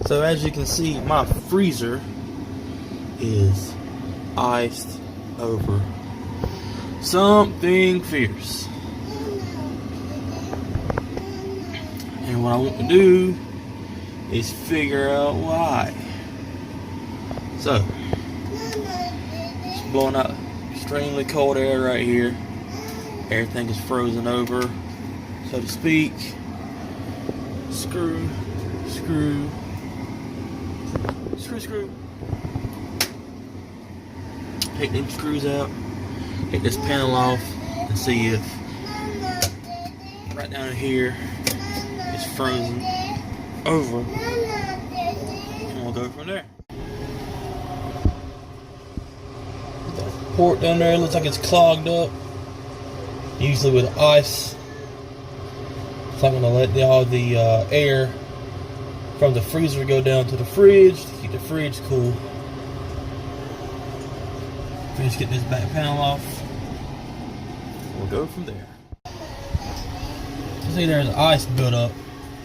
So as you can see, my freezer is iced over. Something fierce. And what I want to do is figure out why. So, it's blowing out extremely cold air right here. Everything is frozen over, so to speak. Screw. Take them screws out. Take this panel off and see if right down here it's frozen over. And we'll go from there. That port down there looks like it's clogged up. Usually with ice. So I'm going to let all the air from the freezer go down to the fridge to keep the fridge cool. Finish getting this back panel off. We'll go from there. See, there's ice built up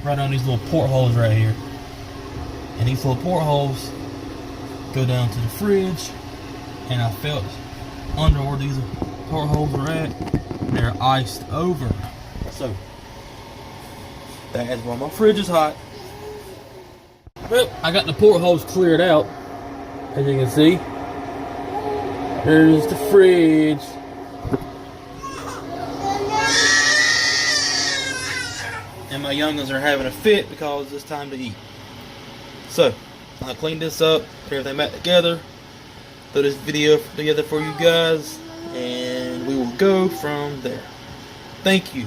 right on these little portholes right here. And these little portholes go down to the fridge. And I felt under where these portholes are at, they're iced over. So, that is why my fridge is hot. Well, I got the portholes cleared out. As you can see, there's the fridge. And my youngins are having a fit because it's time to eat. So, I'll clean this up, put everything back together, throw this video together for you guys, and we will go from there. Thank you.